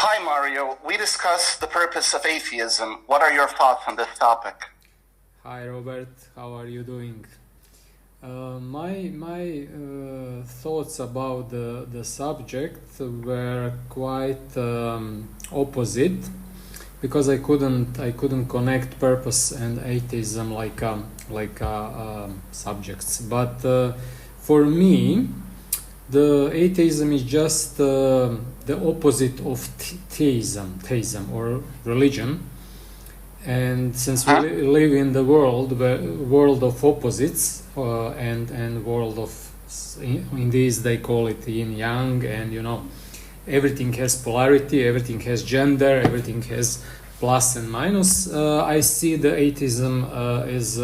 Hi, Mario. We discussed the purpose of atheism. What are your thoughts on this topic? Hi Robert, how are you doing? My thoughts about the subject were quite opposite, because I couldn't connect purpose and atheism like subjects. But for me, the atheism is just the opposite of theism or religion. And since we live in the world of opposites, and world of, in these they call it yin yang, and everything has polarity, everything has gender, everything has plus and minus. I see the atheism as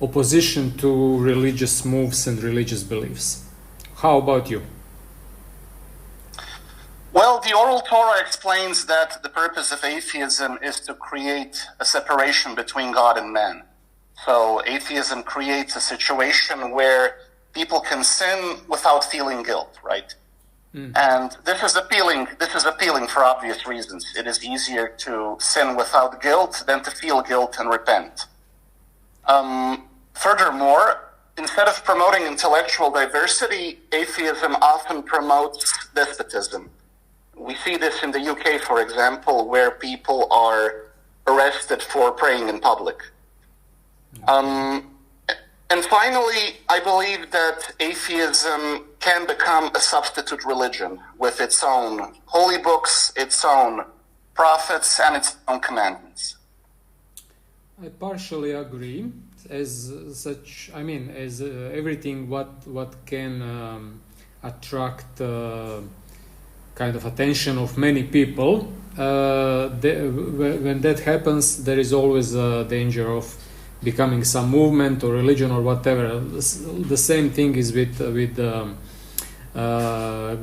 opposition to religious moves and religious beliefs. How about you? Well, the oral Torah explains that the purpose of atheism is to create a separation between God and man. So atheism creates a situation where people can sin without feeling guilt, right? And this is appealing for obvious reasons. It is easier to sin without guilt than to feel guilt and repent. Furthermore, instead of promoting intellectual diversity, atheism often promotes despotism. We see this in the UK, for example, where people are arrested for praying in public. And finally, I believe that atheism can become a substitute religion with its own holy books, its own prophets, and its own commandments. I partially agree. As such, as everything what can attract kind of attention of many people, when that happens, there is always a danger of becoming some movement or religion or whatever. The same thing is with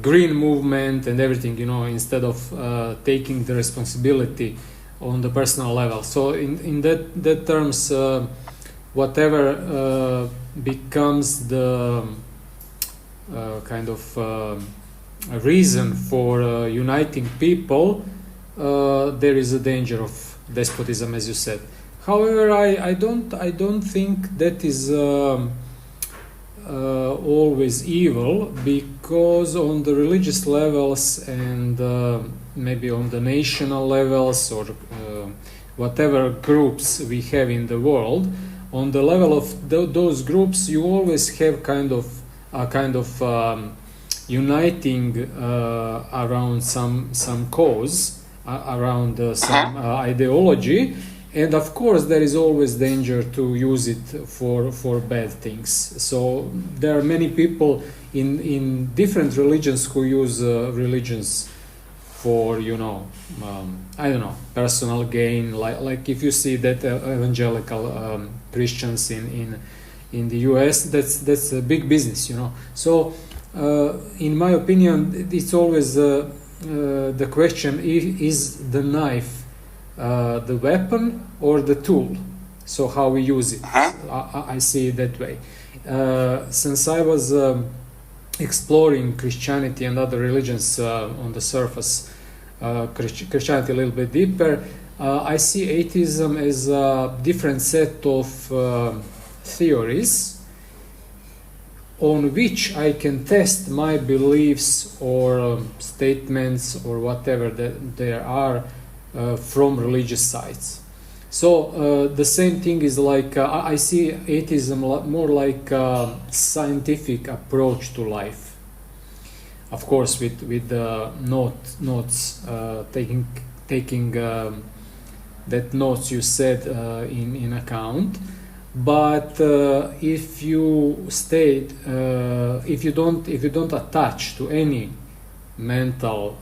green movement and everything, instead of taking the responsibility on the personal level. So in that terms, whatever becomes the kind of a reason for uniting people, there is a danger of despotism, as you said. However, I don't think that is always evil, because on the religious levels and maybe on the national levels or whatever groups we have in the world, on the level of those groups, you always have kind of uniting around some cause, around some ideology, and of course there is always danger to use it for bad things. So there are many people in different religions who use religions for personal gain, like if you see that evangelical Christians in the US, that's a big business, So in my opinion, it's always the question: is the knife the weapon or the tool? So how we use it. I see it that way. Since I was exploring Christianity and other religions on the surface, Christianity a little bit deeper, I see atheism as a different set of theories on which I can test my beliefs or statements or whatever that there are from religious sides. So the same thing is like I see atheism more like a scientific approach to life. Of course, with the notes taking that notes you said in account. But if you if you don't attach to any mental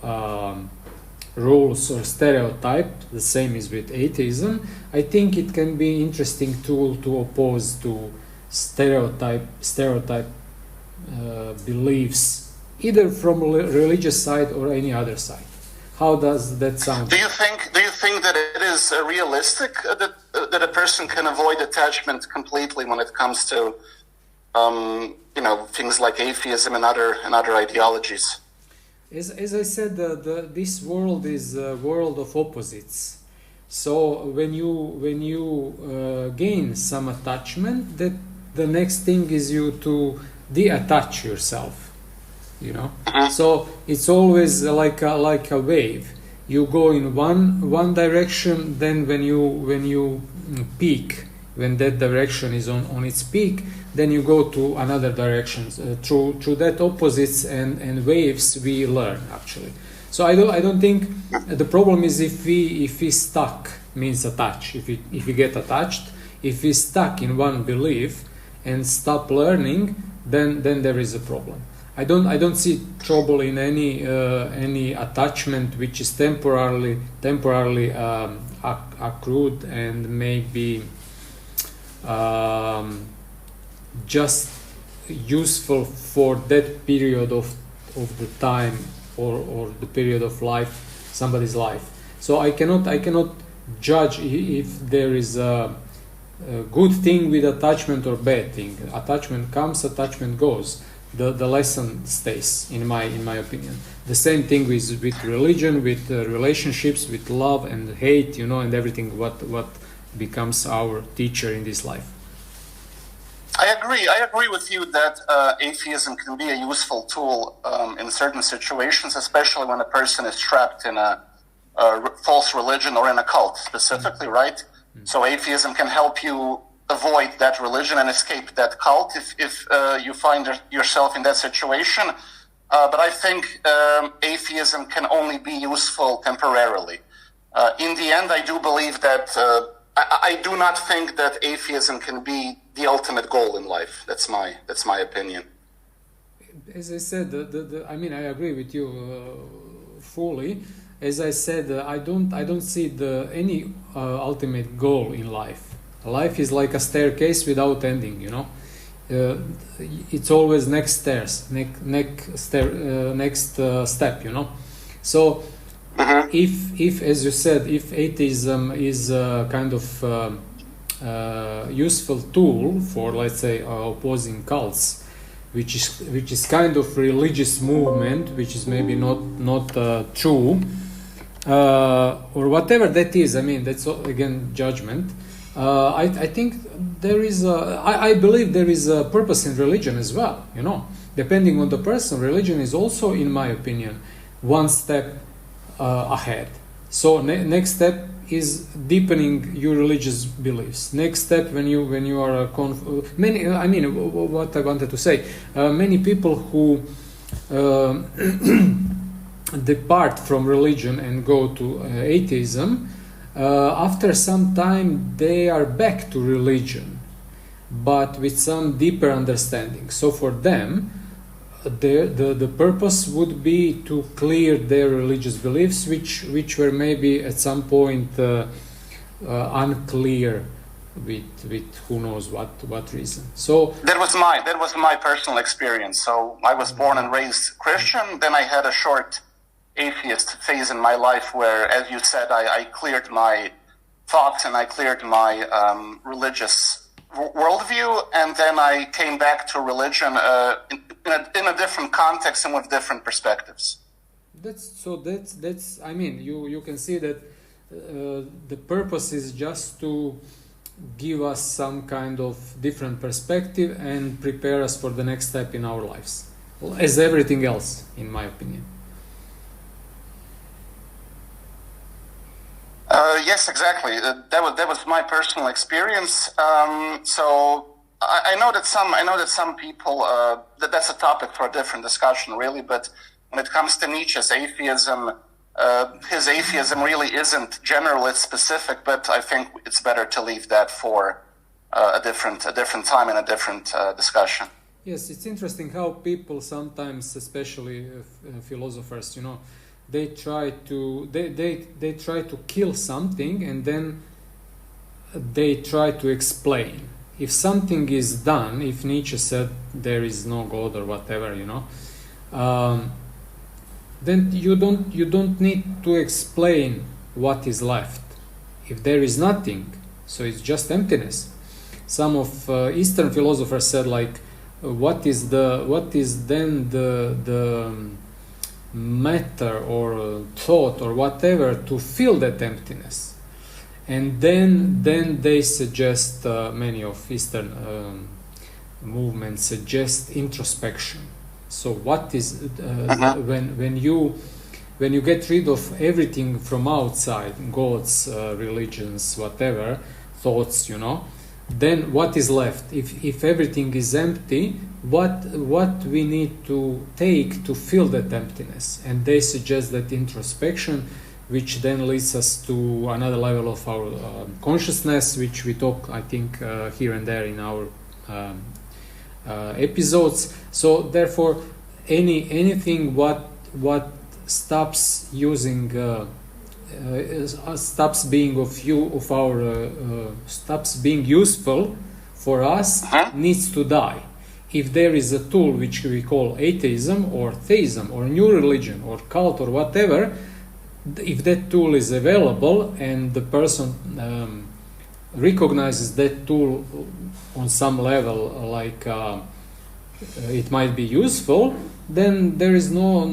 rules or stereotype, the same is with atheism, I think it can be interesting tool to oppose to stereotype beliefs, either from religious side or any other side. How does that sound? Do you think that it is realistic that a person can avoid attachment completely when it comes to things like atheism and other ideologies? As I said, this world is a world of opposites. So when you gain some attachment, that the next thing is you to de-attach yourself. You know, so it's always like a wave. You go in one direction, then when you peak, when that direction is on its peak, then you go to another direction. Through that opposites and waves we learn actually. So I don't think the problem is if we stuck, means attach. If we get attached, if we stuck in one belief and stop learning, then there is a problem. I don't see trouble in any attachment which is temporarily accrued and maybe just useful for that period of the time or the period of life, somebody's life. So I cannot judge if there is a good thing with attachment or bad thing. Attachment comes, attachment goes. The lesson stays, in my opinion. The same thing with religion, with relationships, with love and hate, and everything what becomes our teacher in this life. I agree with you that atheism can be a useful tool in certain situations, especially when a person is trapped in a false religion or in a cult specifically, right? So atheism can help you avoid that religion and escape that cult if you find yourself in that situation. But I think atheism can only be useful temporarily. In the end, I do believe that I do not think that atheism can be the ultimate goal in life. That's my opinion. As I said, I agree with you fully. As I said, I don't see any ultimate goal in life. Life is like a staircase without ending, it's always next stairs, next step, So if as you said, if atheism is a kind of useful tool for, let's say, opposing cults, which is kind of religious movement, which is maybe not true, or whatever that is. I mean, that's again judgment. I think there is I believe there is a purpose in religion as well, depending on the person. Religion is also, in my opinion, one step ahead. So next step is deepening your religious beliefs. Next step, when you are what I wanted to say, many people who depart from religion and go to atheism, after some time they are back to religion, but with some deeper understanding. So for them, the purpose would be to clear their religious beliefs, which were maybe at some point unclear with who knows what reason. So that was my personal experience. So I was born and raised Christian. Then I had a short atheist phase in my life where, as you said, I cleared my thoughts and I cleared my religious worldview, and then I came back to religion in a different context and with different perspectives. That's I mean, you can see that the purpose is just to give us some kind of different perspective and prepare us for the next step in our lives, as everything else, in my opinion. Yes, exactly. That was my personal experience. So I know that some people that's a topic for a different discussion, really. But when it comes to Nietzsche's atheism, his atheism really isn't general; it's specific. But I think it's better to leave that for a different time and a different discussion. Yes, it's interesting how people sometimes, especially philosophers, they try to kill something and then they try to explain. If something is done, if Nietzsche said there is no God or whatever, then you don't need to explain what is left. If there is nothing, so it's just emptiness. Some of Eastern philosophers said, like, what is then the matter or thought or whatever to fill that emptiness. And then they suggest, many of Eastern movements suggest introspection. So what is when you get rid of everything from outside, gods, religions, whatever, thoughts, then what is left? If everything is empty, what we need to take to fill that emptiness? And they suggest that introspection, which then leads us to another level of our consciousness, which we talk, I think, here and there in our episodes. So therefore, anything what stops using stops being stops being useful for us needs to die. If there is a tool which we call atheism or theism or new religion or cult or whatever, if that tool is available and the person recognizes that tool on some level, like it might be useful, then there is no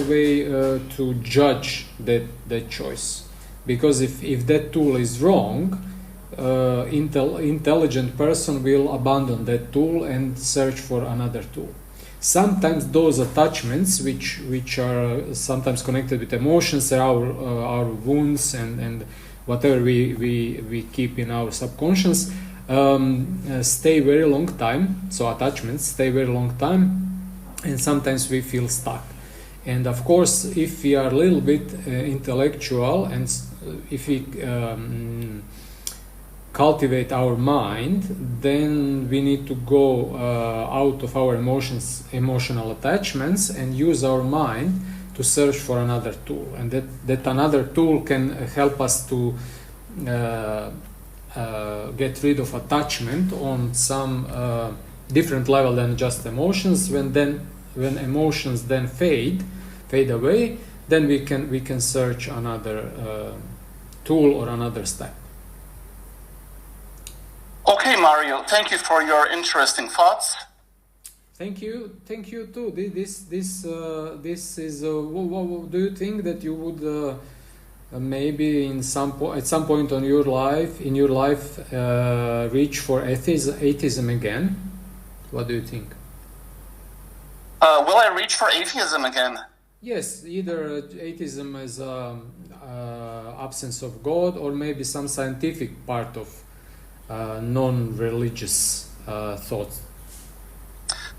way to judge that choice, because if that tool is wrong, intelligent person will abandon that tool and search for another tool. Sometimes those attachments, which are sometimes connected with emotions, our wounds and whatever we keep in our subconscious, stay very long time. So attachments stay very long time, and sometimes we feel stuck. And of course, if we are a little bit intellectual, and if we cultivate our mind, then we need to go out of our emotional attachments, and use our mind to search for another tool. And that another tool can help us to get rid of attachment on some different level than just emotions. When emotions then fade away, then we can search another tool or another step. Okay, Mario, thank you for your interesting thoughts. Thank you too. This is. Do you think that you would maybe at some point in your life reach for atheism again? What do you think? Will I reach for atheism again? Yes, either atheism as absence of God, or maybe some scientific part of non-religious thoughts.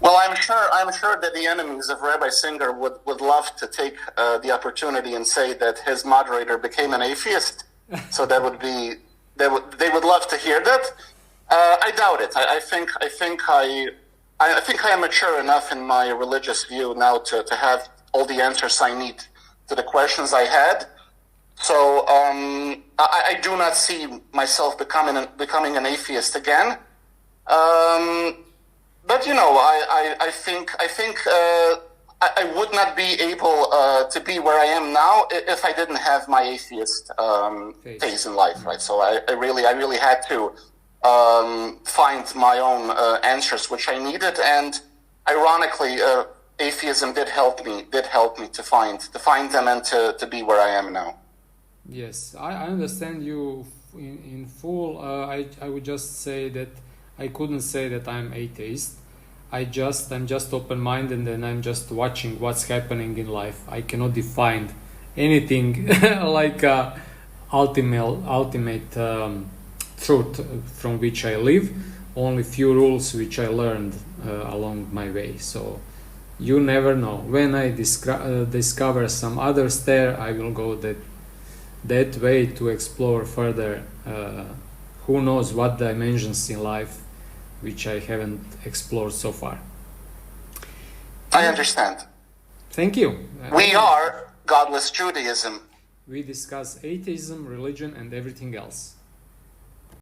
Well, I'm sure that the enemies of Rabbi Singer would love to take the opportunity and say that his moderator became an atheist. So they would love to hear that. I doubt it. I think I am mature enough in my religious view now to have all the answers I need to the questions I had. So I do not see myself becoming an atheist again. But I think I would not be able to be where I am now if I didn't have my atheist phase in life, right? So I really had to find my own answers, which I needed, and ironically, atheism did help me to find them and to be where I am now. Yes, I understand you in full. I would just say that I couldn't say that I'm atheist. I'm just open-minded, and I'm just watching what's happening in life. I cannot define anything like ultimate truth from which I live. Only few rules which I learned along my way. So you never know. When I discover some other stair, I will go that way to explore further. Who knows what dimensions in life which I haven't explored so far. I understand. Thank you. We are Godless Judaism. We discuss atheism, religion, and everything else.